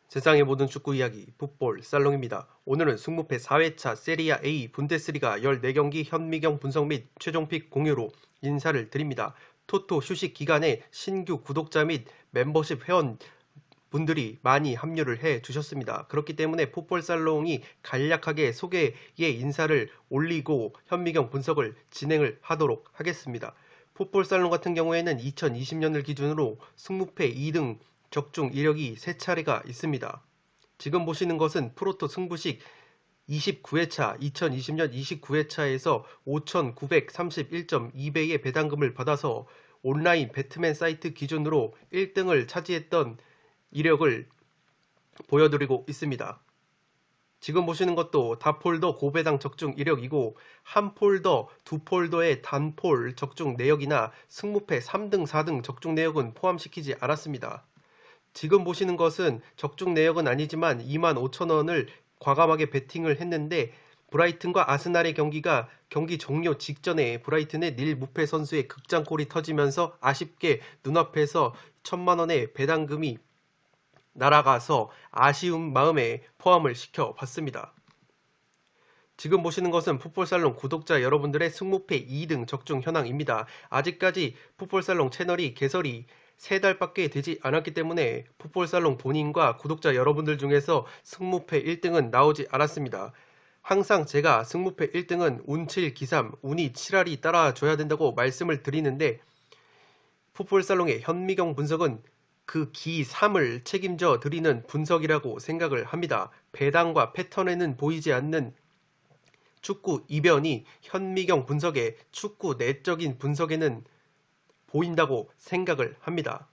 세상의 모든 축구 이야기 풋볼 살롱입니다. 오늘은 승무패 4회차 세리아 A 분데스리가 14경기 현미경 분석 및 최종픽 공유로 인사를 드립니다. 토토 휴식 기간에 신규 구독자 및 멤버십 회원분들이 많이 합류를 해 주셨습니다. 그렇기 때문에 풋볼 살롱이 간략하게 소개의 인사를 올리고 현미경 분석을 진행을 하도록 하겠습니다. 풋볼 살롱 같은 경우에는 2020년을 기준으로 승무패 2등 적중 이력이 3차례가 있습니다. 지금 보시는 것은 프로토 승부식 29회차 2020년 29회차에서 5,931.2배의 배당금을 받아서 온라인 배트맨 사이트 기준으로 1등을 차지했던 이력을 보여드리고 있습니다. 지금 보시는 것도 다폴더 고배당 적중 이력이고 한 폴더, 두 폴더의 단폴 적중 내역이나 승무패 3등, 4등 적중 내역은 포함시키지 않았습니다. 지금 보시는 것은 적중 내역은 아니지만 25,000원을 과감하게 베팅을 했는데 브라이튼과 아스날의 경기가 경기 종료 직전에 브라이튼의 닐 무페 선수의 극장골이 터지면서 아쉽게 눈앞에서 1,000만원의 배당금이 날아가서 아쉬운 마음에 포함을 시켜봤습니다. 지금 보시는 것은 풋볼살롱 구독자 여러분들의 승무패 2등 적중 현황입니다. 아직까지 풋볼살롱 채널이 개설이 3달밖에 되지 않았기 때문에 풋볼살롱 본인과 구독자 여러분들 중에서 승무패 1등은 나오지 않았습니다. 항상 제가 승무패 1등은 운칠 기삼, 운이 7할이 따라줘야 된다고 말씀을 드리는데 풋볼살롱의 현미경 분석은 그 기 3을 책임져 드리는 분석이라고 생각을 합니다. 배당과 패턴에는 보이지 않는 축구 이변이 현미경 분석의 축구 내적인 분석에는 보인다고 생각을 합니다.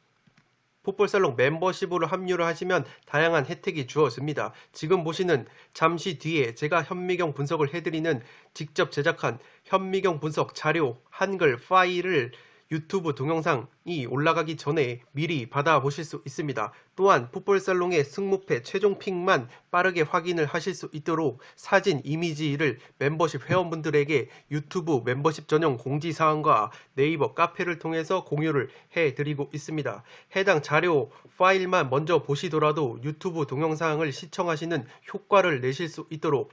풋볼살롱 멤버십으로 합류를 하시면 다양한 혜택이 주어집니다. 지금 보시는 잠시 뒤에 제가 현미경 분석을 해드리는 직접 제작한 현미경 분석 자료 한글 파일을 유튜브 동영상이 올라가기 전에 미리 받아보실 수 있습니다. 또한 풋볼살롱의 승무패 최종픽만 빠르게 확인을 하실 수 있도록 사진 이미지를 멤버십 회원분들에게 유튜브 멤버십 전용 공지사항과 네이버 카페를 통해서 공유를 해드리고 있습니다. 해당 자료 파일만 먼저 보시더라도 유튜브 동영상을 시청하시는 효과를 내실 수 있도록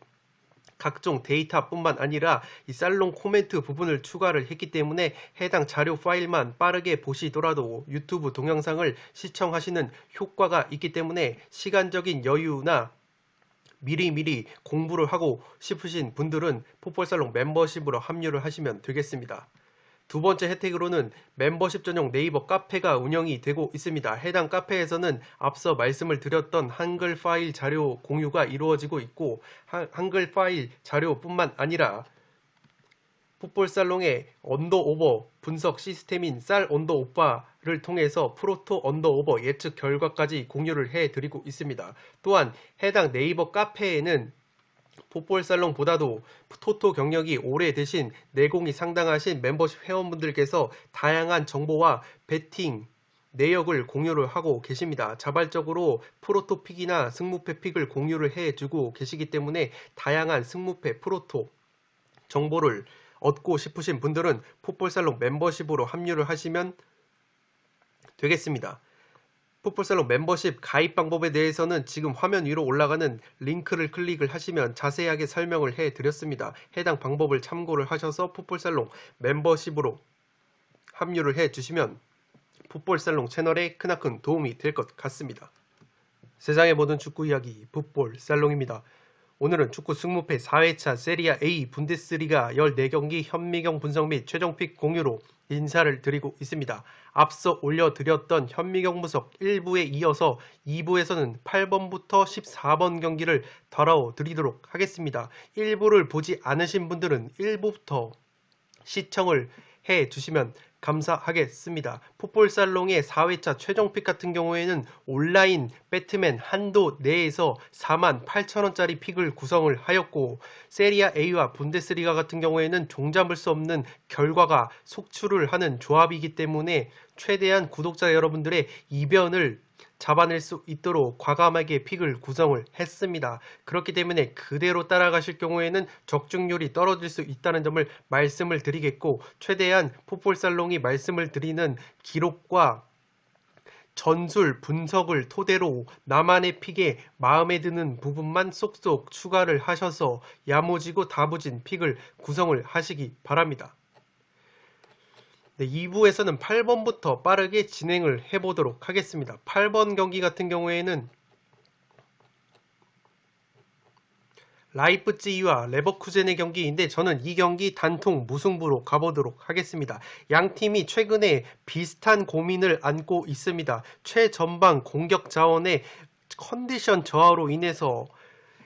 각종 데이터뿐만 아니라 이 살롱 코멘트 부분을 추가를 했기 때문에 해당 자료 파일만 빠르게 보시더라도 유튜브 동영상을 시청하시는 효과가 있기 때문에 시간적인 여유나 미리미리 공부를 하고 싶으신 분들은 풋볼살롱 멤버십으로 합류를 하시면 되겠습니다. 두 번째 혜택으로는 멤버십 전용 네이버 카페가 운영이 되고 있습니다. 해당 카페에서는 앞서 말씀을 드렸던 한글 파일 자료 공유가 이루어지고 있고 한글 파일 자료뿐만 아니라 풋볼살롱의 언더오버 분석 시스템인 쌀 언더오빠를 통해서 프로토 언더오버 예측 결과까지 공유를 해드리고 있습니다. 또한 해당 네이버 카페에는 풋볼살롱보다도 토토 경력이 오래되신 내공이 상당하신 멤버십 회원분들께서 다양한 정보와 배팅 내역을 공유를 하고 계십니다. 자발적으로 프로토 픽이나 승무패 픽을 공유를 해주고 계시기 때문에 다양한 승무패 프로토 정보를 얻고 싶으신 분들은 풋볼살롱 멤버십으로 합류를 하시면 되겠습니다. 풋볼살롱 멤버십 가입 방법에 대해서는 지금 화면 위로 올라가는 링크를 클릭을 하시면 자세하게 설명을 해드렸습니다. 해당 방법을 참고를 하셔서 풋볼살롱 멤버십으로 합류를 해주시면 풋볼살롱 채널에 크나큰 도움이 될 것 같습니다. 세상의 모든 축구 이야기 풋볼살롱입니다. 오늘은 축구 승무패 4회차 세리아 A 분데스리가 14경기 현미경 분석 및 최종픽 공유로 인사를 드리고 있습니다. 앞서 올려드렸던 현미경 분석 1부에 이어서 2부에서는 8번부터 14번 경기를 다뤄드리도록 하겠습니다. 1부를 보지 않으신 분들은 1부부터 시청을 해주시면 감사하겠습니다. 풋볼살롱의 4회차 최종픽 같은 경우에는 온라인 배트맨 한도 내에서 48,000원짜리 픽을 구성을 하였고 세리아 A와 분데스리가 같은 경우에는 종잡을 수 없는 결과가 속출을 하는 조합이기 때문에 최대한 구독자 여러분들의 이변을 잡아낼 수 있도록 과감하게 픽을 구성을 했습니다. 그렇기 때문에 그대로 따라가실 경우에는 적중률이 떨어질 수 있다는 점을 말씀을 드리겠고, 최대한 풋볼살롱이 말씀을 드리는 기록과 전술 분석을 토대로 나만의 픽에 마음에 드는 부분만 쏙쏙 추가를 하셔서 야무지고 다부진 픽을 구성을 하시기 바랍니다. 네, 2부에서는 8번부터 빠르게 진행을 해보도록 하겠습니다. 8번 경기 같은 경우에는 라이프치히와 레버쿠젠의 경기인데 저는 이 경기 단통 무승부로 가보도록 하겠습니다. 양 팀이 최근에 비슷한 고민을 안고 있습니다. 최전방 공격 자원의 컨디션 저하로 인해서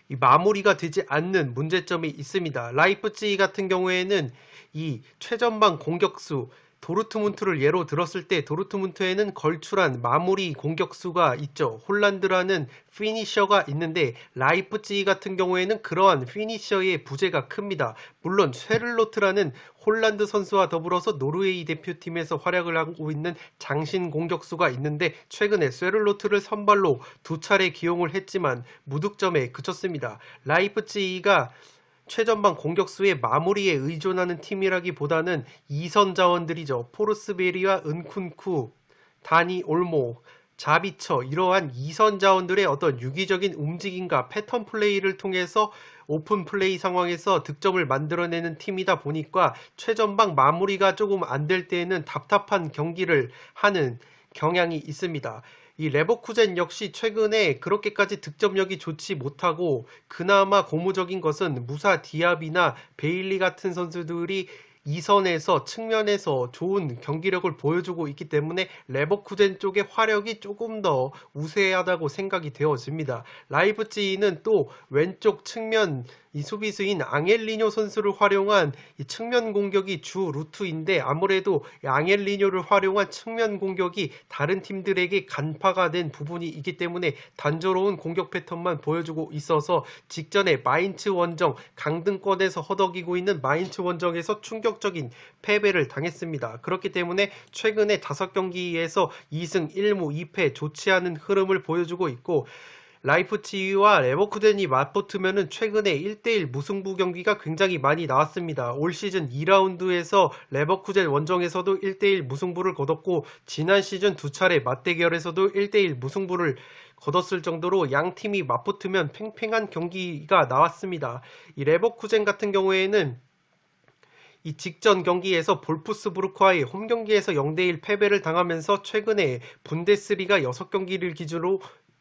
마무리가 되지 않는 문제점이 있습니다. 라이프치히 같은 경우에는 이 최전방 공격수 도르트문트를 예로 들었을 때 도르트문트에는 걸출한 마무리 공격수가 있죠. 홀란드라는 피니셔가 있는데 라이프치히 같은 경우에는 그러한 피니셔의 부재가 큽니다. 물론 쉐를로트라는 홀란드 선수와 더불어서 노르웨이 대표팀에서 활약을 하고 있는 장신 공격수가 있는데 최근에 쉐를로트를 선발로 2차례 기용을 했지만 무득점에 그쳤습니다. 라이프치히가 최전방 공격수의 마무리에 의존하는 팀이라기보다는 2선 자원들이죠. 포르스베리와 은쿤쿠, 다니 올모, 자비처 이러한 2선 자원들의 어떤 유기적인 움직임과 패턴 플레이를 통해서 오픈 플레이 상황에서 득점을 만들어내는 팀이다 보니까 최전방 마무리가 조금 안 될 때에는 답답한 경기를 하는 경향이 있습니다. 이 레버쿠젠 역시 최근에 그렇게까지 득점력이 좋지 못하고 그나마 고무적인 것은 무사 디압이나 베일리 같은 선수들이 2선에서 측면에서 좋은 경기력을 보여주고 있기 때문에 레버쿠젠 쪽의 화력이 조금 더 우세하다고 생각이 되어집니다. 라이프치히는 또 왼쪽 측면 이 수비수인 앙헬리뇨 선수를 활용한 이 측면 공격이 주 루트인데 아무래도 앙헬리뇨를 활용한 측면 공격이 다른 팀들에게 간파가 된 부분이 있기 때문에 단조로운 공격 패턴만 보여주고 있어서 직전에 마인츠 원정 강등권에서 허덕이고 있는 마인츠 원정에서 충격적인 패배를 당했습니다. 그렇기 때문에 최근에 5경기에서 2승 1무 2패 좋지 않은 흐름을 보여주고 있고 라이프치히와 레버쿠젠이 맞붙으면은 최근에 1대1 무승부 경기가 굉장히 많이 나왔습니다. 올 시즌 2라운드에서 레버쿠젠 원정에서도 1대1 무승부를 거뒀고 지난 시즌 2차례 맞대결에서도 1대1 무승부를 거뒀을 정도로 양 팀이 맞붙으면 팽팽한 경기가 나왔습니다. 이 레버쿠젠 같은 경우에는 이 직전 경기에서 볼프스부르크와의 홈경기에서 0대1 패배를 당하면서 최근에 분데스리가 6경기를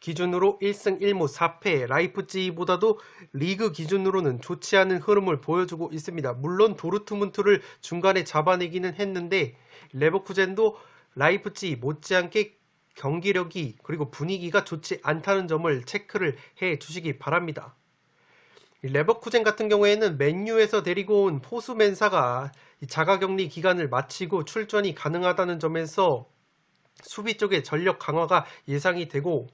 기준으로 1승 1무 4패, 라이프치히보다도 리그 기준으로는 좋지 않은 흐름을 보여주고 있습니다. 물론 도르트문트를 중간에 잡아내기는 했는데 레버쿠젠도 라이프치히 못지않게 경기력이 그리고 분위기가 좋지 않다는 점을 체크를 해 주시기 바랍니다. 레버쿠젠 같은 경우에는 맨유에서 데리고 온 포수 멘사가 자가격리 기간을 마치고 출전이 가능하다는 점에서 수비 쪽의 전력 강화가 예상이 되고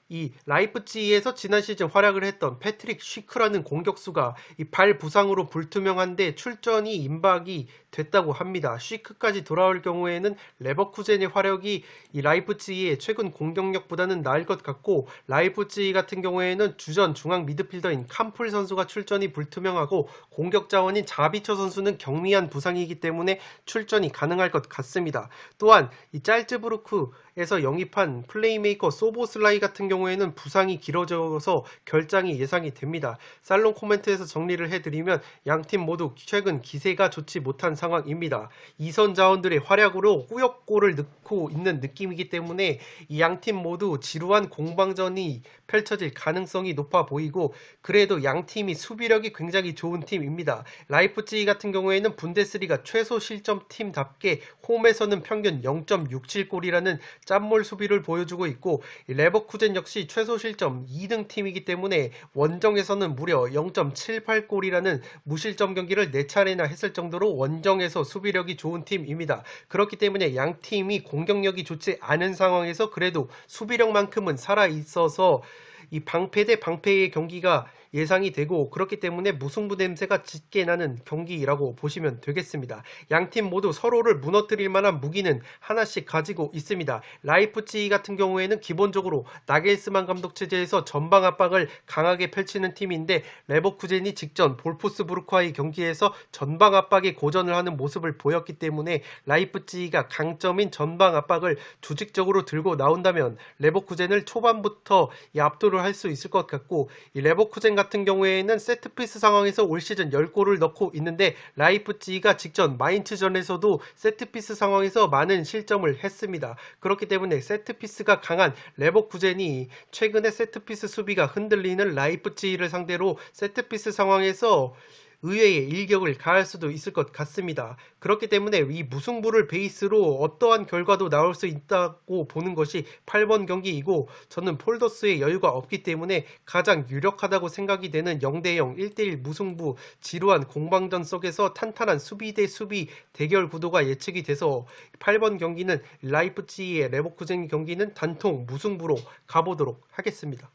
이 라이프치히에서 지난 시즌 활약을 했던 패트릭 쉬크라는 공격수가 이 발 부상으로 불투명한데 출전이 임박이 됐다고 합니다. 쉬크까지 돌아올 경우에는 레버쿠젠의 화력이 이 라이프치히의 최근 공격력보다는 나을 것 같고 라이프치히 같은 경우에는 주전 중앙 미드필더인 캄플 선수가 출전이 불투명하고 공격 자원인 자비처 선수는 경미한 부상이기 때문에 출전이 가능할 것 같습니다. 또한 이 짤츠부르크에서 영입한 플레이메이커 소보슬라이 같은 경우에는 부상이 길어져서 결장이 예상이 됩니다. 살롱 코멘트에서 정리를 해드리면 양팀 모두 최근 기세가 좋지 못한 상황입니다. 2선 자원들의 활약으로 꾸역골을 넣고 있는 느낌이기 때문에 이 양팀 모두 지루한 공방전이 펼쳐질 가능성이 높아 보이고 그래도 양팀이 수비력이 굉장히 좋은 팀입니다. 라이프치히 같은 경우에는 분데스리가 최소 실점 팀답게 홈에서는 평균 0.67골이라는 짠몰 수비를 보여주고 있고 레버쿠젠 역시 최소 실점 2등 팀이기 때문에 원정에서는 무려 0.78골이라는 무실점 경기를 4차례나 했을 정도로 원정에서 수비력이 좋은 팀입니다. 그렇기 때문에 양 팀이 공격력이 좋지 않은 상황에서 그래도 수비력만큼은 살아있어서 이 방패 대 방패의 경기가 예상이 되고 그렇기 때문에 무승부 냄새가 짙게 나는 경기라고 보시면 되겠습니다. 양팀 모두 서로를 무너뜨릴 만한 무기는 하나씩 가지고 있습니다. 라이프치히 같은 경우에는 기본적으로 나겔스만 감독 체제에서 전방 압박을 강하게 펼치는 팀인데 레버쿠젠이 직전 볼프스부르크와의 경기에서 전방 압박에 고전을 하는 모습을 보였기 때문에 라이프치히가 강점인 전방 압박을 조직적으로 들고 나온다면 레버쿠젠을 초반부터 압도를 할 수 있을 것 같고, 이 레버쿠젠 같은 경우에는 세트피스 상황에서 올 시즌 10골을 넣고 있는데 라이프치히가 직전 마인츠전에서도 세트피스 상황에서 많은 실점을 했습니다. 그렇기 때문에 세트피스가 강한 레버쿠젠이 최근에 세트피스 수비가 흔들리는 라이프치히를 상대로 세트피스 상황에서 의외의 일격을 가할 수도 있을 것 같습니다. 그렇기 때문에 이 무승부를 베이스로 어떠한 결과도 나올 수 있다고 보는 것이 8번 경기이고, 저는 폴더스의 여유가 없기 때문에 가장 유력하다고 생각이 되는 0대0 1대1 무승부 지루한 공방전 속에서 탄탄한 수비 대 수비 대결 구도가 예측이 돼서 8번 경기는 라이프치히의 레버쿠젠 경기는 단통 무승부로 가보도록 하겠습니다.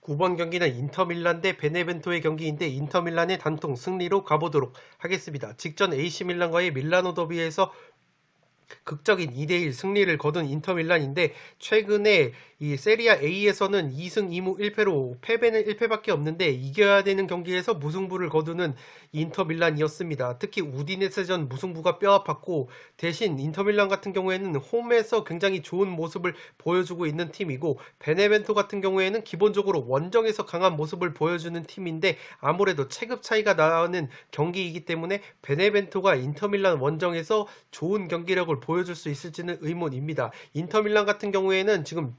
9번 경기는 인터밀란 대 베네벤토의 경기인데 인터밀란의 단통 승리로 가보도록 하겠습니다. 직전 AC밀란과의 밀라노 더비에서 극적인 2대1 승리를 거둔 인터밀란인데 최근에 이 세리아 A에서는 2승 2무 1패로 패배는 1패밖에 없는데 이겨야 되는 경기에서 무승부를 거두는 인터밀란이었습니다. 특히 우디네세전 무승부가 뼈아팠고 대신 인터밀란 같은 경우에는 홈에서 굉장히 좋은 모습을 보여주고 있는 팀이고 베네벤토 같은 경우에는 기본적으로 원정에서 강한 모습을 보여주는 팀인데 아무래도 체급 차이가 나는 경기이기 때문에 베네벤토가 인터밀란 원정에서 좋은 경기력을 보여줄 수 있을지는 의문입니다. 인터밀란 같은 경우에는 지금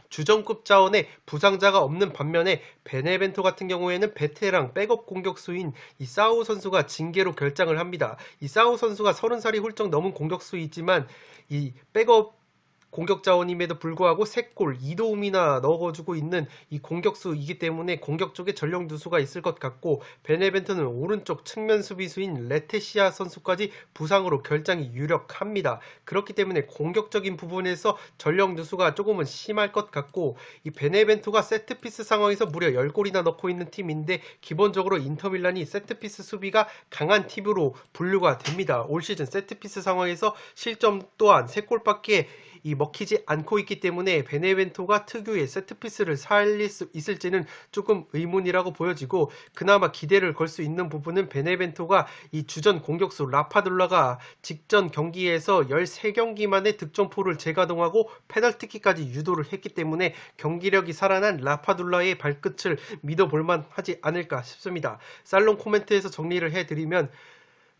주전급 자원에 부상자가 없는 반면에 베네벤토 같은 경우에는 베테랑 백업 공격수인 이 사우 선수가 징계로 결장을 합니다. 이 사우 선수가 30살이 훌쩍 넘은 공격수이지만 이 백업 공격 자원임에도 불구하고 3골 2도움이나 넣어주고 있는 이 공격수이기 때문에 공격 쪽에 전력 누수가 있을 것 같고 베네벤토는 오른쪽 측면 수비수인 레테시아 선수까지 부상으로 결장이 유력합니다. 그렇기 때문에 공격적인 부분에서 전력 누수가 조금은 심할 것 같고 이 베네벤토가 세트피스 상황에서 무려 10골이나 넣고 있는 팀인데 기본적으로 인터밀란이 세트피스 수비가 강한 팀으로 분류가 됩니다. 올 시즌 세트피스 상황에서 실점 또한 3골밖에 먹히지 않고 있기 때문에 베네벤토가 특유의 세트피스를 살릴 수 있을지는 조금 의문이라고 보여지고 그나마 기대를 걸 수 있는 부분은 베네벤토가 이 주전 공격수 라파둘라가 직전 경기에서 13경기 만에 득점포를 재가동하고 페널티킥까지 유도를 했기 때문에 경기력이 살아난 라파둘라의 발끝을 믿어볼만 하지 않을까 싶습니다. 살롱 코멘트에서 정리를 해드리면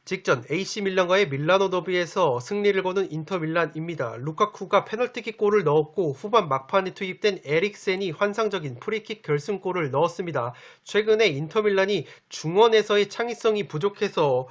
직전 AC밀란과의 밀라노 더비에서 승리를 거둔 인터밀란입니다. 루카쿠가 페널티킥 골을 넣었고 후반 막판에 투입된 에릭센이 환상적인 프리킥 결승골을 넣었습니다. 최근에 인터밀란이 중원에서의 창의성이 부족해서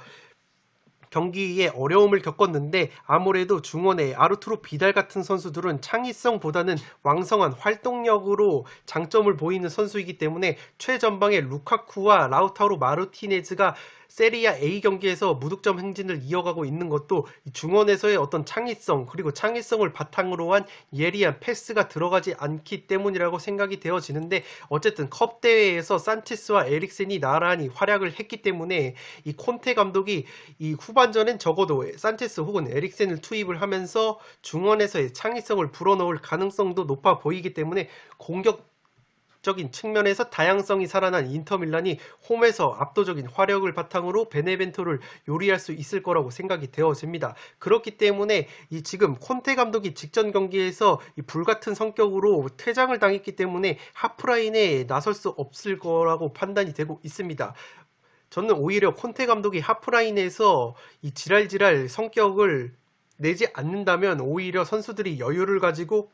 경기에 어려움을 겪었는데 아무래도 중원의 아르투로 비달 같은 선수들은 창의성보다는 왕성한 활동력으로 장점을 보이는 선수이기 때문에 최전방의 루카쿠와 라우타로 마르티네즈가 세리아 A 경기에서 무득점 행진을 이어가고 있는 것도 중원에서의 어떤 창의성 그리고 창의성을 바탕으로 한 예리한 패스가 들어가지 않기 때문이라고 생각이 되어지는데 어쨌든 컵 대회에서 산체스와 에릭센이 나란히 활약을 했기 때문에 이 콘테 감독이 이 후반전엔 적어도 산체스 혹은 에릭센을 투입을 하면서 중원에서의 창의성을 불어넣을 가능성도 높아 보이기 때문에 공격적인 측면에서 다양성이 살아난 인터밀란이 홈에서 압도적인 화력을 바탕으로 베네벤토를 요리할 수 있을 거라고 생각이 되어집니다. 그렇기 때문에 이 지금 콘테 감독이 직전 경기에서 이 불같은 성격으로 퇴장을 당했기 때문에 하프라인에 나설 수 없을 거라고 판단이 되고 있습니다. 저는 오히려 콘테 감독이 하프라인에서 이 지랄지랄 성격을 내지 않는다면 오히려 선수들이 여유를 가지고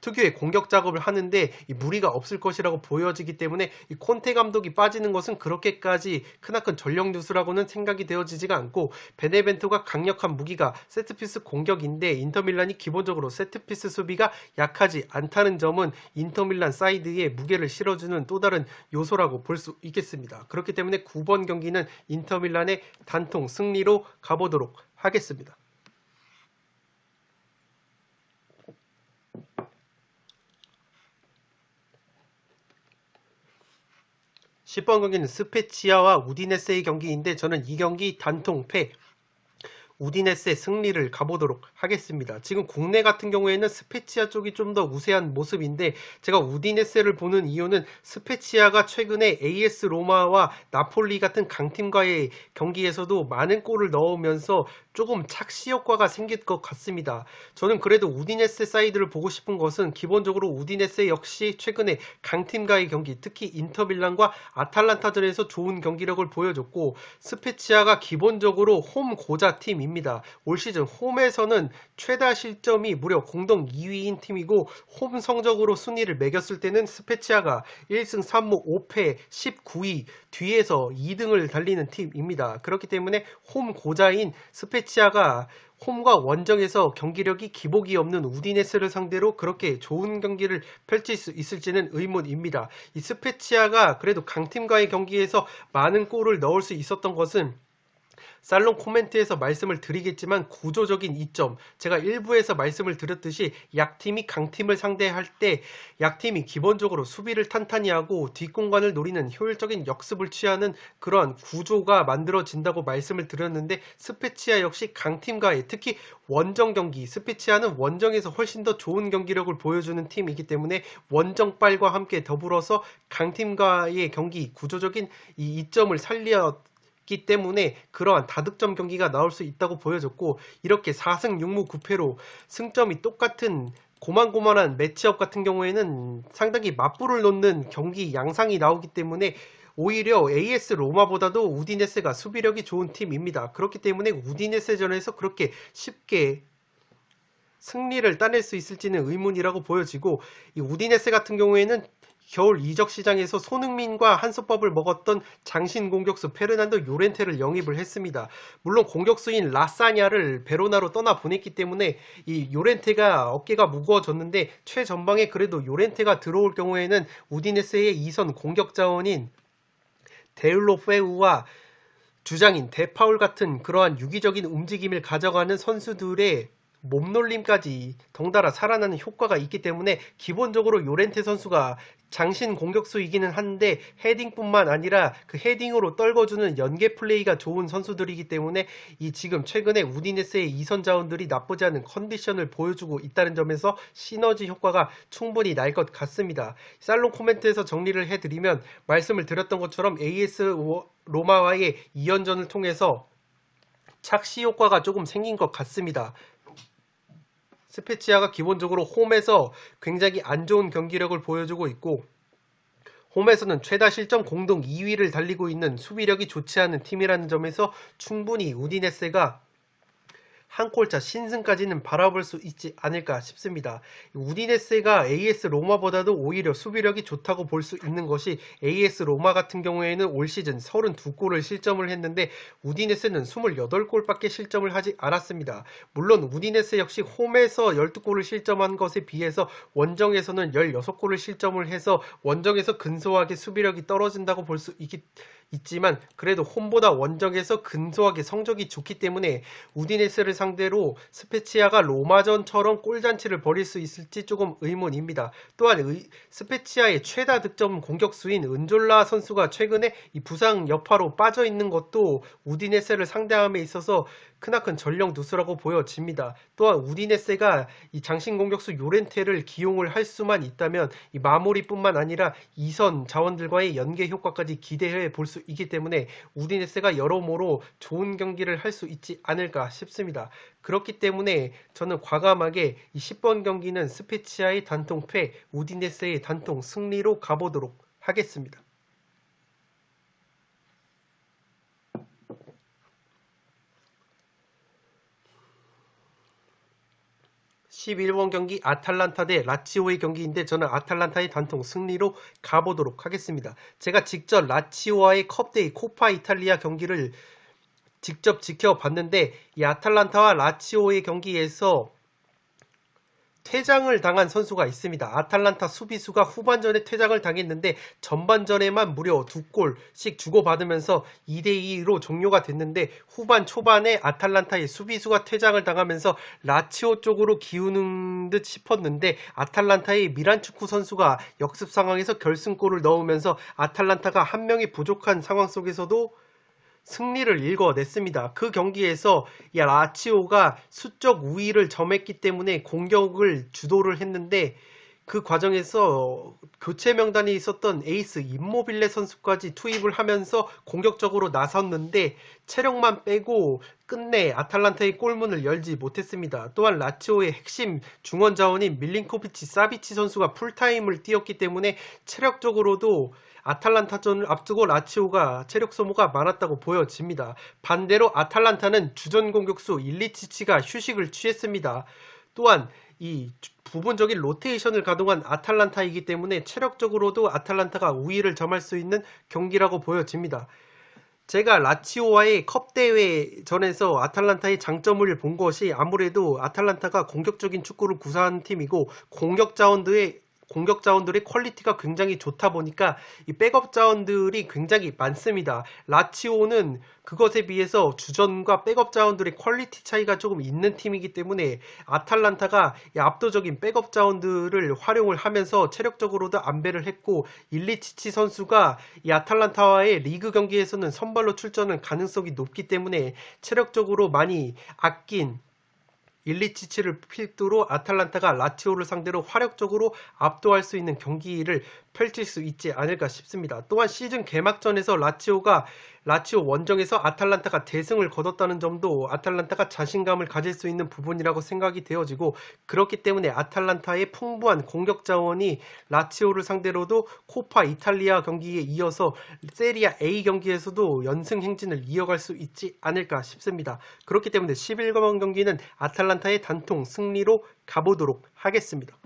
특유의 공격 작업을 하는데 이 무리가 없을 것이라고 보여지기 때문에 이 콘테 감독이 빠지는 것은 그렇게까지 크나큰 전력 누수라고는 생각이 되어지지가 않고 베네벤토가 강력한 무기가 세트피스 공격인데 인터밀란이 기본적으로 세트피스 수비가 약하지 않다는 점은 인터밀란 사이드에 무게를 실어주는 또 다른 요소라고 볼 수 있겠습니다. 그렇기 때문에 9번 경기는 인터밀란의 단통 승리로 가보도록 하겠습니다. 하겠습니다. 10번 경기는 스페치아와 우디네세의 경기인데 저는 이 경기 단통 패 우디네세 승리를 가보도록 하겠습니다. 지금 국내 같은 경우에는 스페치아 쪽이 좀 더 우세한 모습인데 제가 우디네세를 보는 이유는 스페치아가 최근에 AS 로마와 나폴리 같은 강팀과의 경기에서도 많은 골을 넣으면서 조금 착시 효과가 생길 것 같습니다. 저는 그래도 우디네세 사이드를 보고 싶은 것은 기본적으로 우디네세 역시 최근에 강팀과의 경기, 특히 인터밀란과 아탈란타전에서 좋은 경기력을 보여줬고 스페치아가 기본적으로 홈 고자 팀입니다. 올 시즌 홈에서는 최다 실점이 무려 공동 2위인 팀이고 홈 성적으로 순위를 매겼을 때는 스페치아가 1승 3무 5패 19위 뒤에서 2등을 달리는 팀입니다. 그렇기 때문에 홈 고자인 스페치아가 홈과 원정에서 경기력이 기복이 없는 우디네스를 상대로 그렇게 좋은 경기를 펼칠 수 있을지는 의문입니다. 이 스페치아가 그래도 강팀과의 경기에서 많은 골을 넣을 수 있었던 것은 살롱 코멘트에서 말씀을 드리겠지만 구조적인 이점, 제가 일부에서 말씀을 드렸듯이 약팀이 강팀을 상대할 때 약팀이 기본적으로 수비를 탄탄히 하고 뒷공간을 노리는 효율적인 역습을 취하는 그러한 구조가 만들어진다고 말씀을 드렸는데 스페치아 역시 강팀과의 특히 원정 경기, 스페치아는 원정에서 훨씬 더 좋은 경기력을 보여주는 팀이기 때문에 원정빨과 함께 더불어서 강팀과의 경기 구조적인 이 이점을 살려 기 때문에 그러한 다득점 경기가 나올 수 있다고 보여졌고 이렇게 4승 6무 9패로 승점이 똑같은 고만고만한 매치업 같은 경우에는 상당히 맞불을 놓는 경기 양상이 나오기 때문에 오히려 AS 로마보다도 우디네세가 수비력이 좋은 팀입니다. 그렇기 때문에 우디네세전에서 그렇게 쉽게 승리를 따낼 수 있을지는 의문이라고 보여지고 이 우디네세 같은 경우에는 겨울 이적 시장에서 손흥민과 한솥밥을 먹었던 장신 공격수 페르난도 요렌테를 영입을 했습니다. 물론 공격수인 라사냐를 베로나로 떠나 보냈기 때문에 이 요렌테가 어깨가 무거워졌는데 최전방에 그래도 요렌테가 들어올 경우에는 우디네세의 2선 공격 자원인 데울로페우와 주장인 데파울 같은 그러한 유기적인 움직임을 가져가는 선수들의 몸놀림까지 덩달아 살아나는 효과가 있기 때문에 기본적으로 요렌테 선수가 장신 공격수이기는 한데 헤딩뿐만 아니라 그 헤딩으로 떨궈주는 연계 플레이가 좋은 선수들이기 때문에 이 지금 최근에 우디네스의 2선 자원들이 나쁘지 않은 컨디션을 보여주고 있다는 점에서 시너지 효과가 충분히 날 것 같습니다. 살롱 코멘트에서 정리를 해드리면 말씀을 드렸던 것처럼 AS 로마와의 2연전을 통해서 착시 효과가 조금 생긴 것 같습니다. 스페치아가 기본적으로 홈에서 굉장히 안 좋은 경기력을 보여주고 있고 홈에서는 최다 실점 공동 2위를 달리고 있는 수비력이 좋지 않은 팀이라는 점에서 충분히 우디네세가 한 골차 신승까지는 바라볼 수 있지 않을까 싶습니다. 우디네세가 AS 로마보다도 오히려 수비력이 좋다고 볼 수 있는 것이 AS 로마 같은 경우에는 올 시즌 32골을 실점을 했는데 우디네세는 28골밖에 실점을 하지 않았습니다. 물론 우디네세 역시 홈에서 12골을 실점한 것에 비해서 원정에서는 16골을 실점을 해서 원정에서 근소하게 수비력이 떨어진다고 볼 수 있지만 그래도 홈보다 원정에서 근소하게 성적이 좋기 때문에 우디네스를 상대로 스페치아가 로마전처럼 골잔치를 벌일 수 있을지 조금 의문입니다. 또한 스페치아의 최다 득점 공격수인 은졸라 선수가 최근에 이 부상 여파로 빠져 있는 것도 우디네스를 상대함에 있어서 크나큰 전력 누수라고 보여집니다. 또한 우디네세가 이 장신 공격수 요렌테를 기용을 할 수만 있다면 이 마무리뿐만 아니라 2선 자원들과의 연계 효과까지 기대해 볼 수 있기 때문에 우디네세가 여러모로 좋은 경기를 할 수 있지 않을까 싶습니다. 그렇기 때문에 저는 과감하게 이 10번 경기는 스페치아의 단통 패, 우디네세의 단통 승리로 가보도록 하겠습니다. 11번 경기 아탈란타 대 라치오의 경기인데 저는 아탈란타의 단통 승리로 가보도록 하겠습니다. 제가 직접 라치오와의 컵데이 코파 이탈리아 경기를 직접 지켜봤는데 이 아탈란타와 라치오의 경기에서 퇴장을 당한 선수가 있습니다. 아탈란타 수비수가 후반전에 퇴장을 당했는데 전반전에만 무려 2골씩 주고받으면서 2대2로 종료가 됐는데 후반 초반에 아탈란타의 수비수가 퇴장을 당하면서 라치오 쪽으로 기우는 듯 싶었는데 아탈란타의 미란 축구 선수가 역습 상황에서 결승골을 넣으면서 아탈란타가 한 명이 부족한 상황 속에서도 승리를 읽어냈습니다. 그 경기에서 라치오가 수적 우위를 점했기 때문에 공격을 주도를 했는데 그 과정에서 교체 명단에 있었던 에이스 임모빌레 선수까지 투입을 하면서 공격적으로 나섰는데 체력만 빼고 끝내 아탈란타의 골문을 열지 못했습니다. 또한 라치오의 핵심 중원 자원인 밀린코비치 사비치 선수가 풀타임을 뛰었기 때문에 체력적으로도 아탈란타전을 앞두고 라치오가 체력 소모가 많았다고 보여집니다. 반대로 아탈란타는 주전 공격수 일리치치가 휴식을 취했습니다. 또한 이 부분적인 로테이션을 가동한 아탈란타이기 때문에 체력적으로도 아탈란타가 우위를 점할 수 있는 경기라고 보여집니다. 제가 라치오와의 컵대회전에서 아탈란타의 장점을 본 것이 아무래도 아탈란타가 공격적인 축구를 구사하는 팀이고 공격 자원들의 퀄리티가 굉장히 좋다 보니까 이 백업 자원들이 굉장히 많습니다. 라치오는 그것에 비해서 주전과 백업 자원들의 퀄리티 차이가 조금 있는 팀이기 때문에 아탈란타가 압도적인 백업 자원들을 활용을 하면서 체력적으로도 안배를 했고 일리치치 선수가 이 아탈란타와의 리그 경기에서는 선발로 출전할 가능성이 높기 때문에 체력적으로 많이 아낀 일리치치를 필두로 아탈란타가 라치오를 상대로 화력적으로 압도할 수 있는 경기를 펼칠 수 있지 않을까 싶습니다. 또한 시즌 개막전에서 라치오 원정에서 아탈란타가 대승을 거뒀다는 점도 아탈란타가 자신감을 가질 수 있는 부분이라고 생각이 되어지고 그렇기 때문에 아탈란타의 풍부한 공격 자원이 라치오를 상대로도 코파 이탈리아 경기에 이어서 세리아 A 경기에서도 연승 행진을 이어갈 수 있지 않을까 싶습니다. 그렇기 때문에 11번 경기는 아탈란타의 단통 승리로 가보도록 하겠습니다.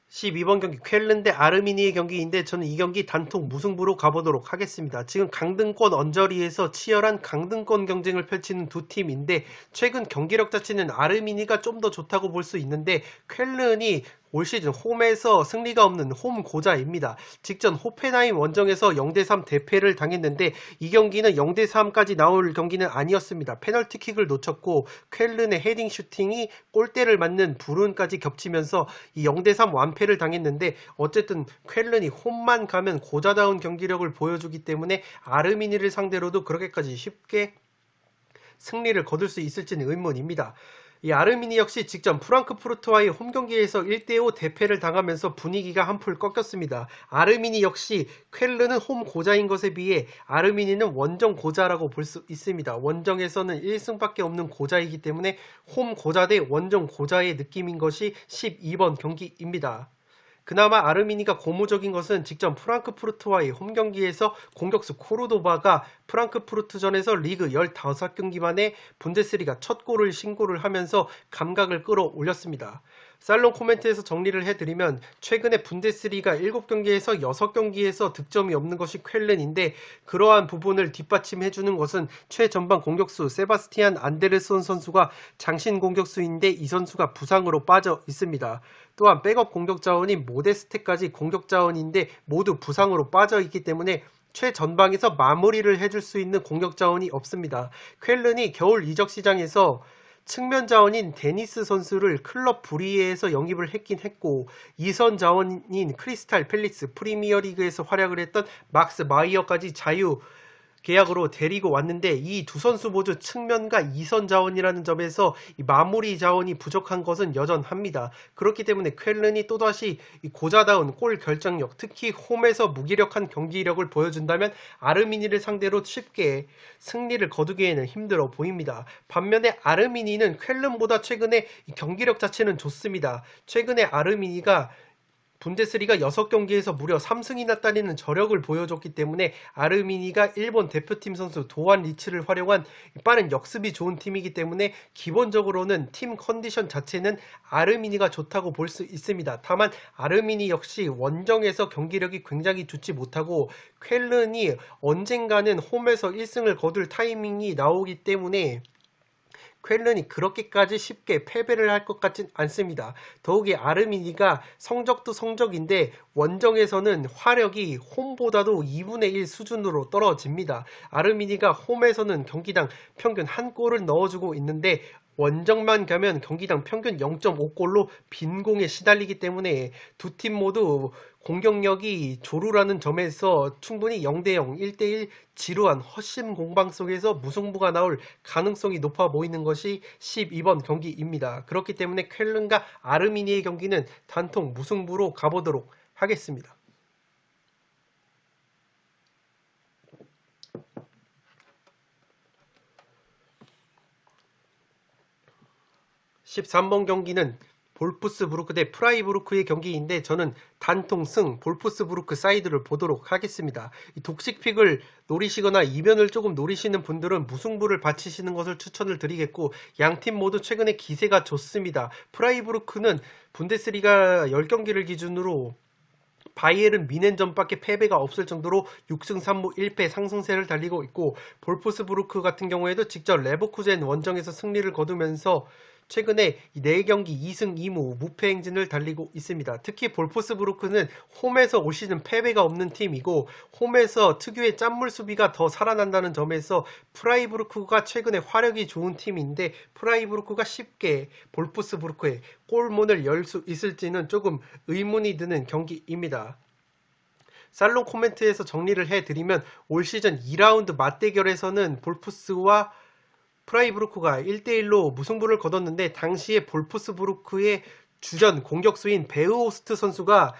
12번 경기 쾰른 대 아르미니의 경기인데 저는 이 경기 단통 무승부로 가보도록 하겠습니다. 지금 강등권 언저리에서 치열한 강등권 경쟁을 펼치는 두 팀인데 최근 경기력 자체는 아르미니가 좀 더 좋다고 볼 수 있는데 쾰른이 올 시즌 홈에서 승리가 없는 홈 고자입니다. 직전 호펜하임 원정에서 0대3 대패를 당했는데 이 경기는 0대3까지 나올 경기는 아니었습니다. 페널티킥을 놓쳤고 쾰른의 헤딩 슈팅이 골대를 맞는 불운까지 겹치면서 이 0대3 완패를 당했는데 어쨌든 쾰른이 홈만 가면 고자다운 경기력을 보여주기 때문에 아르미니를 상대로도 그렇게까지 쉽게 승리를 거둘 수 있을지는 의문입니다. 이 아르미니 역시 직전 프랑크푸르트와의 홈경기에서 1대5 대패를 당하면서 분위기가 한풀 꺾였습니다. 아르미니 역시 쾰른은 홈 고자인 것에 비해 아르미니는 원정 고자라고 볼 수 있습니다. 원정에서는 1승밖에 없는 고자이기 때문에 홈 고자 대 원정 고자의 느낌인 것이 12번 경기입니다. 그나마 아르미니가 고무적인 것은 직전 프랑크푸르트와의 홈경기에서 공격수 코르도바가 프랑크푸르트전에서 리그 15경기 만에 분데스리가 첫 골을 신고를 하면서 감각을 끌어올렸습니다. 살롱 코멘트에서 정리를 해드리면 최근에 분데스리가 7경기에서 6경기에서 득점이 없는 것이 쾰른인데 그러한 부분을 뒷받침해주는 것은 최전방 공격수 세바스티안 안데르손 선수가 장신 공격수인데 이 선수가 부상으로 빠져 있습니다. 또한 백업 공격 자원인 모데스테까지 공격 자원인데 모두 부상으로 빠져 있기 때문에 최전방에서 마무리를 해줄 수 있는 공격 자원이 없습니다. 쾰른이 겨울 이적 시장에서 측면 자원인 데니스 선수를 클럽 브리에에서 영입을 했긴 했고 이선 자원인 크리스탈 팰리스 프리미어리그에서 활약을 했던 막스 마이어까지 자유 계약으로 데리고 왔는데 이 두 선수 모두 측면과 이선 자원이라는 점에서 이 마무리 자원이 부족한 것은 여전합니다. 그렇기 때문에 쾰른이 또다시 이 고자다운 골 결정력, 특히 홈에서 무기력한 경기력을 보여준다면 아르미니를 상대로 쉽게 승리를 거두기에는 힘들어 보입니다. 반면에 아르미니는 쾰른보다 최근에 이 경기력 자체는 좋습니다. 최근에 아르미니가 분데스리가 6경기에서 무려 3승이나 따내는 저력을 보여줬기 때문에 아르미니가 일본 대표팀 선수 도안 리츠를 활용한 빠른 역습이 좋은 팀이기 때문에 기본적으로는 팀 컨디션 자체는 아르미니가 좋다고 볼 수 있습니다. 다만 아르미니 역시 원정에서 경기력이 굉장히 좋지 못하고 쾰른이 언젠가는 홈에서 1승을 거둘 타이밍이 나오기 때문에 쾰른이 그렇게까지 쉽게 패배를 할 것 같진 않습니다. 더욱이 아르미니가 성적도 성적인데 원정에서는 화력이 홈보다도 2분의 1 수준으로 떨어집니다. 아르미니가 홈에서는 경기당 평균 1골을 넣어주고 있는데 원정만 가면 경기당 평균 0.5골로 빈공에 시달리기 때문에 두 팀 모두 공격력이 조루라는 점에서 충분히 0대0, 1대1 지루한 허심 공방 속에서 무승부가 나올 가능성이 높아 보이는 것이 12번 경기입니다. 그렇기 때문에 쾰른과 아르미니의 경기는 단통 무승부로 가보도록 하겠습니다. 13번 경기는 볼프스부르크 대 프라이부르크의 경기인데 저는 단통승 볼프스부르크 사이드를 보도록 하겠습니다. 이 독식픽을 노리시거나 이변을 조금 노리시는 분들은 무승부를 바치시는 것을 추천을 드리겠고 양팀 모두 최근에 기세가 좋습니다. 프라이부르크는 분데스리가 10경기를 기준으로 바이에른 미넨전밖에 패배가 없을 정도로 6승 3무 1패 상승세를 달리고 있고 볼프스부르크 같은 경우에도 직접 레버쿠젠 원정에서 승리를 거두면서 최근에 4경기 2승 2무 무패 행진을 달리고 있습니다. 특히 볼프스부르크는 홈에서 올 시즌 패배가 없는 팀이고 홈에서 특유의 짠물 수비가 더 살아난다는 점에서 프라이부르크가 최근에 화력이 좋은 팀인데 프라이부르크가 쉽게 볼프스부르크의 골문을 열 수 있을지는 조금 의문이 드는 경기입니다. 살롱 코멘트에서 정리를 해드리면 올 시즌 2라운드 맞대결에서는 볼프스와 프라이부르크가 1대1로 무승부를 거뒀는데 당시에 볼프스부르크의 주전 공격수인 베흐호스트 선수가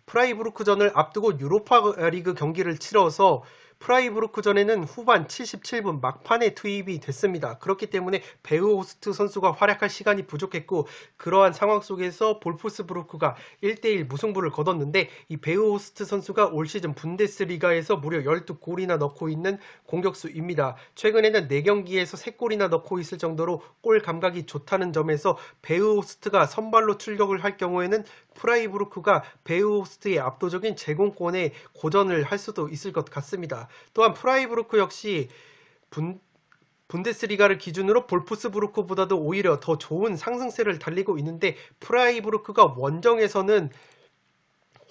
프라이부르크전을 앞두고 유로파 리그 경기를 치러서 프라이부르크전에는 후반 77분 막판에 투입이 됐습니다. 그렇기 때문에 베흐호스트 선수가 활약할 시간이 부족했고 그러한 상황 속에서 볼프스부르크가 1대1 무승부를 거뒀는데 이 베흐호스트 선수가 올 시즌 분데스리가에서 무려 12골이나 넣고 있는 공격수입니다. 최근에는 4경기에서 3골이나 넣고 있을 정도로 골 감각이 좋다는 점에서 베흐호스트가 선발로 출격을 할 경우에는 프라이부르크가 베흐호스트의 압도적인 제공권에 고전을 할 수도 있을 것 같습니다. 또한 프라이부르크 역시 분데스리가를 기준으로 볼프스부르크보다도 오히려 더 좋은 상승세를 달리고 있는데 프라이부르크가 원정에서는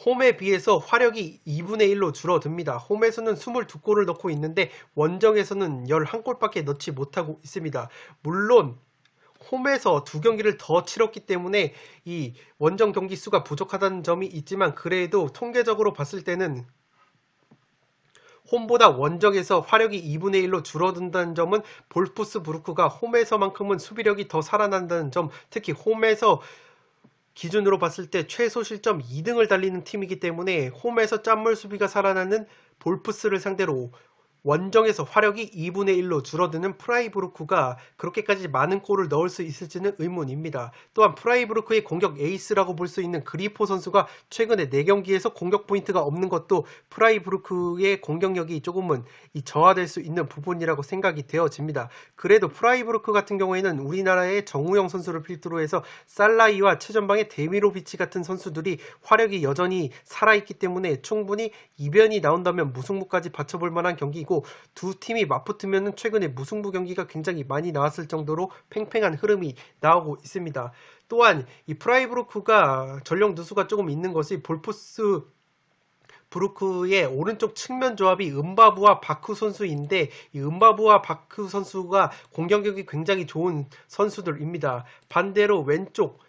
홈에 비해서 화력이 2분의 1로 줄어듭니다. 홈에서는 22골을 넣고 있는데 원정에서는 11골밖에 넣지 못하고 있습니다. 물론 홈에서 2경기를 더 치렀기 때문에 이 원정 경기 수가 부족하다는 점이 있지만 그래도 통계적으로 봤을 때는 홈보다 원정에서 화력이 2분의 1로 줄어든다는 점은 볼프스부르크가 홈에서만큼은 수비력이 더 살아난다는 점, 특히 홈에서 기준으로 봤을 때 최소 실점 2등을 달리는 팀이기 때문에 홈에서 짠물 수비가 살아나는 볼프스를 상대로 원정에서 화력이 2분의 1로 줄어드는 프라이부르크가 그렇게까지 많은 골을 넣을 수 있을지는 의문입니다. 또한 프라이부르크의 공격 에이스라고 볼 수 있는 그리포 선수가 최근에 4경기에서 공격 포인트가 없는 것도 프라이부르크의 공격력이 조금은 저하될 수 있는 부분이라고 생각이 되어집니다. 그래도 프라이부르크 같은 경우에는 우리나라의 정우영 선수를 필두로 해서 살라이와 최전방의 데미로비치 같은 선수들이 화력이 여전히 살아있기 때문에 충분히 이변이 나온다면 무승부까지 받쳐볼 만한 경기이고 두 팀이 맞붙으면 최근에 무승부 경기가 굉장히 많이 나왔을 정도로 팽팽한 흐름이 나오고 있습니다. 또한 이 프라이부르크가 전력 누수가 조금 있는 것이 볼프스 부르크의 오른쪽 측면 조합이 은바부와 바쿠 선수인데 이 은바부와 바쿠 선수가 공격력이 굉장히 좋은 선수들입니다. 반대로 왼쪽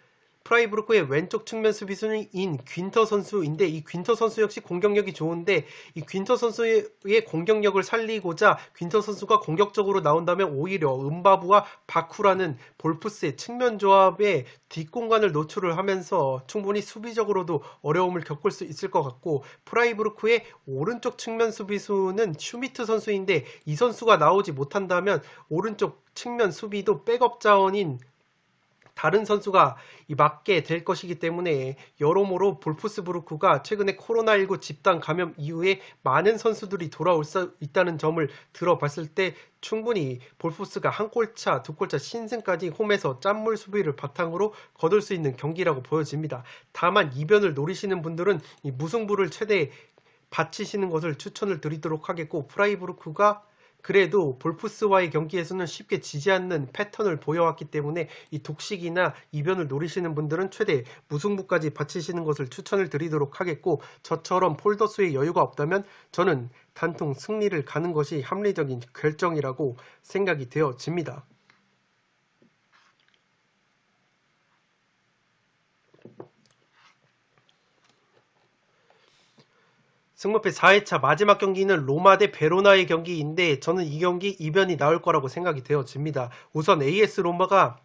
프라이부르크의 왼쪽 측면 수비수인 귄터 선수인데 이 귄터 선수 역시 공격력이 좋은데 이 귄터 선수의 공격력을 살리고자 귄터 선수가 공격적으로 나온다면 오히려 은바부와 바쿠라는 볼프스의 측면 조합에 뒷공간을 노출을 하면서 충분히 수비적으로도 어려움을 겪을 수 있을 것 같고 프라이부르크의 오른쪽 측면 수비수는 슈미트 선수인데 이 선수가 나오지 못한다면 오른쪽 측면 수비도 백업 자원인 다른 선수가 맡게 될 것이기 때문에 여러모로 볼프스부르크가 최근에 코로나19 집단 감염 이후에 많은 선수들이 돌아올 수 있다는 점을 들어봤을 때 충분히 볼프스가 한 골차, 두 골차 신승까지 홈에서 짠물 수비를 바탕으로 거둘 수 있는 경기라고 보여집니다. 다만 이변을 노리시는 분들은 이 무승부를 최대 바치시는 것을 추천을 드리도록 하겠고, 프라이부르크가 그래도 볼프스와의 경기에서는 쉽게 지지 않는 패턴을 보여왔기 때문에 이 독식이나 이변을 노리시는 분들은 최대 무승부까지 바치시는 것을 추천을 드리도록 하겠고, 저처럼 폴더수의 여유가 없다면 저는 단통 승리를 가는 것이 합리적인 결정이라고 생각이 되어집니다. 승무패 4회차 마지막 경기는 로마 대 베로나의 경기인데 저는 이 경기 이변이 나올 거라고 생각이 되어집니다. 우선 AS 로마가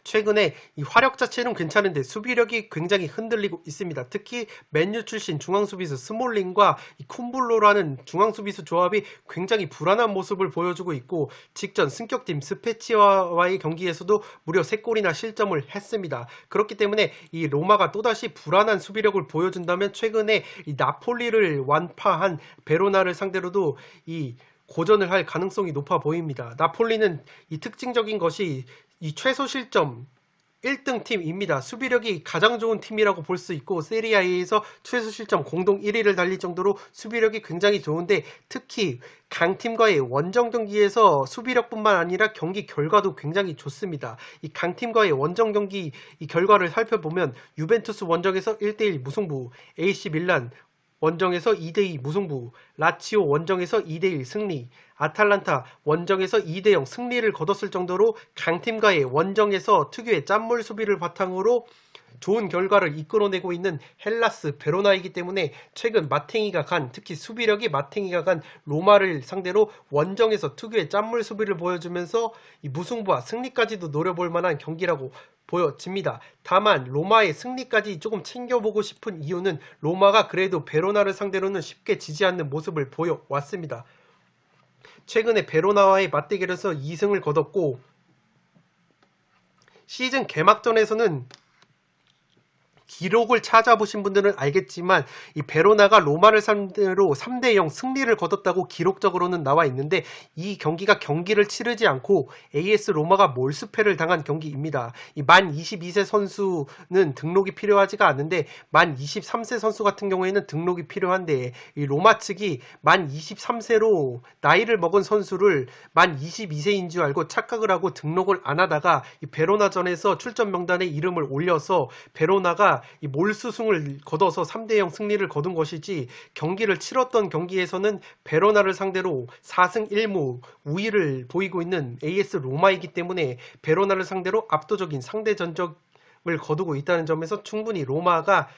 최근에 이 화력 자체는 괜찮은데 수비력이 굉장히 흔들리고 있습니다. 특히 맨유 출신 중앙수비수 스몰링과 이 쿰블로라는 중앙수비수 조합이 굉장히 불안한 모습을 보여주고 있고, 직전 승격팀 스페치아와의 경기에서도 무려 3골이나 실점을 했습니다. 그렇기 때문에 이 로마가 또다시 불안한 수비력을 보여준다면 최근에 이 나폴리를 완파한 베로나를 상대로도 이 고전을 할 가능성이 높아 보입니다. 나폴리는 이 특징적인 것이 이 최소 실점 1등 팀입니다. 수비력이 가장 좋은 팀이라고 볼 수 있고 세리아에서 최소 실점 공동 1위를 달릴 정도로 수비력이 굉장히 좋은데, 특히 강팀과의 원정 경기에서 수비력뿐만 아니라 경기 결과도 굉장히 좋습니다. 이 강팀과의 원정 경기 이 결과를 살펴보면 유벤투스 원정에서 1대1 무승부, AC 밀란 원정에서 2대2 무승부, 라치오 원정에서 2대1 승리, 아탈란타 원정에서 2대0 승리를 거뒀을 정도로 강팀과의 원정에서 특유의 짠물 수비를 바탕으로 좋은 결과를 이끌어내고 있는 헬라스 베로나이기 때문에 최근 마탱이가 간, 특히 수비력이 마탱이가 간 로마를 상대로 원정에서 특유의 짠물 수비를 보여주면서 이 무승부와 승리까지도 노려볼 만한 경기라고 보여집니다. 다만 로마의 승리까지 조금 챙겨보고 싶은 이유는 로마가 그래도 베로나를 상대로는 쉽게 지지 않는 모습을 보여왔습니다. 최근에 베로나와의 맞대결에서 2승을 거뒀고, 시즌 개막전에서는 기록을 찾아보신 분들은 알겠지만 이 베로나가 로마를 상대로 3대0 승리를 거뒀다고 기록적으로는 나와 있는데, 이 경기가 경기를 치르지 않고 AS 로마가 몰수패를 당한 경기입니다. 이 만 22세 선수는 등록이 필요하지가 않은데 만 23세 선수 같은 경우에는 등록이 필요한데, 이 로마 측이 만 23세로 나이를 먹은 선수를 만 22세인 줄 알고 착각을 하고 등록을 안 하다가 이 베로나전에서 출전 명단에 이름을 올려서 베로나가 이 몰수승을 거둬서 3대0 승리를 거둔 것이지, 경기를 치렀던 경기에서는 베로나를 상대로 4승 1무 우위를 보이고 있는 AS 로마이기 때문에 베로나를 상대로 압도적인 상대 전적을 거두고 있다는 점에서 충분히 로마가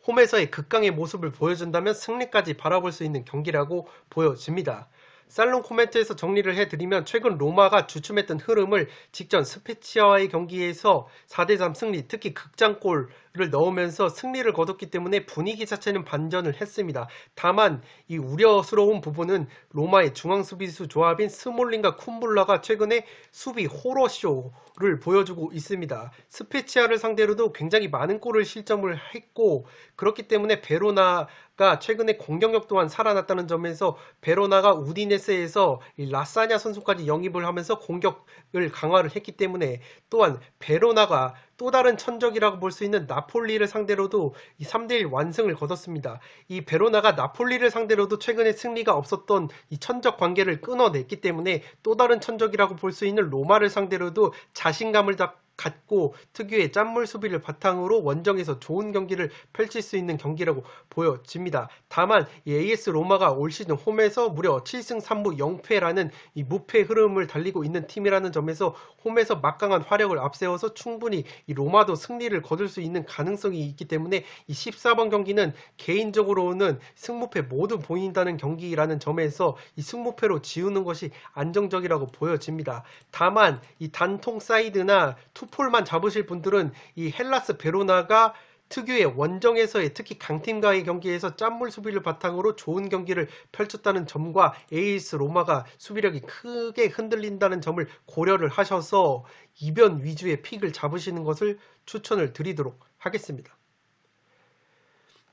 홈에서의 극강의 모습을 보여준다면 승리까지 바라볼 수 있는 경기라고 보여집니다. 살롱 코멘트에서 정리를 해드리면, 최근 로마가 주춤했던 흐름을 직전 스페치아와의 경기에서 4대3 승리, 특히 극장골을 넣으면서 승리를 거뒀기 때문에 분위기 자체는 반전을 했습니다. 다만 이 우려스러운 부분은 로마의 중앙수비수 조합인 스몰링과 쿰블라가 최근에 수비 호러쇼를 보여주고 있습니다. 스페치아를 상대로도 굉장히 많은 골을 실점을 했고, 그렇기 때문에 베로나가 최근에 공격력 또한 살아났다는 점에서 베로나가 우디네세에서 라사냐 선수까지 영입을 하면서 공격을 강화를 했기 때문에, 또한 베로나가 또 다른 천적이라고 볼 수 있는 나폴리를 상대로도 이 3대1 완승을 거뒀습니다. 이 베로나가 나폴리를 상대로도 최근에 승리가 없었던 이 천적 관계를 끊어냈기 때문에 또 다른 천적이라고 볼 수 있는 로마를 상대로도 자신감을 갖고 특유의 짠물 수비를 바탕으로 원정에서 좋은 경기를 펼칠 수 있는 경기라고 보여집니다. 다만 이 AS 로마가 올 시즌 홈에서 무려 7승 3무 0패라는 이 무패 흐름을 달리고 있는 팀이라는 점에서 홈에서 막강한 화력을 앞세워서 충분히 이 로마도 승리를 거둘 수 있는 가능성이 있기 때문에 이 14번 경기는 개인적으로는 승무패 모두 보인다는 경기라는 점에서 이 승무패로 지우는 것이 안정적이라고 보여집니다. 다만 이 단통 사이드나 투폴만 잡으실 분들은 이 헬라스 베로나가 특유의 원정에서의 특히 강팀과의 경기에서 짠물 수비를 바탕으로 좋은 경기를 펼쳤다는 점과 AS 로마가 수비력이 크게 흔들린다는 점을 고려를 하셔서 이변 위주의 픽을 잡으시는 것을 추천을 드리도록 하겠습니다.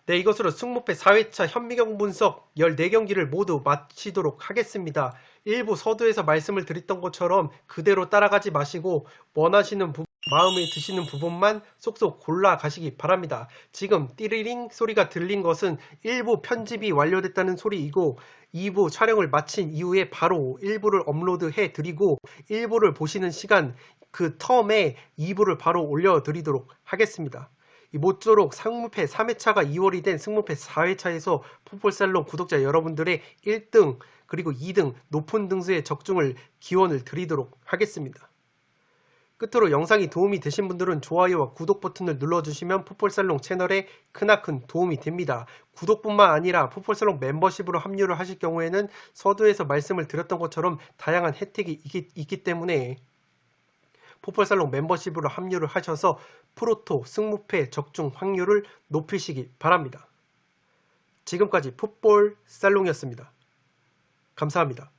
네, 이것으로 승무패 4회차 현미경 분석 14경기를 모두 마치도록 하겠습니다. 일부 서두에서 말씀을 드렸던 것처럼 그대로 따라가지 마시고 원하시는 마음에 드시는 부분만 쏙쏙 골라 가시기 바랍니다. 지금 띠리링 소리가 들린 것은 1부 편집이 완료됐다는 소리이고 2부 촬영을 마친 이후에 바로 1부를 업로드해 드리고 1부를 보시는 시간 그 텀에 2부를 바로 올려드리도록 하겠습니다. 모쪼록 상무패 3회차가 2월이 된 승무패 4회차에서 풋볼살롱 구독자 여러분들의 1등 그리고 2등 높은 등수의 적중을 기원을 드리도록 하겠습니다. 끝으로 영상이 도움이 되신 분들은 좋아요와 구독 버튼을 눌러주시면 풋볼살롱 채널에 크나큰 도움이 됩니다. 구독뿐만 아니라 풋볼살롱 멤버십으로 합류를 하실 경우에는 서두에서 말씀을 드렸던 것처럼 다양한 혜택이 있기 때문에 풋볼살롱 멤버십으로 합류를 하셔서 프로토 승무패 적중 확률을 높이시기 바랍니다. 지금까지 풋볼살롱이었습니다. 감사합니다.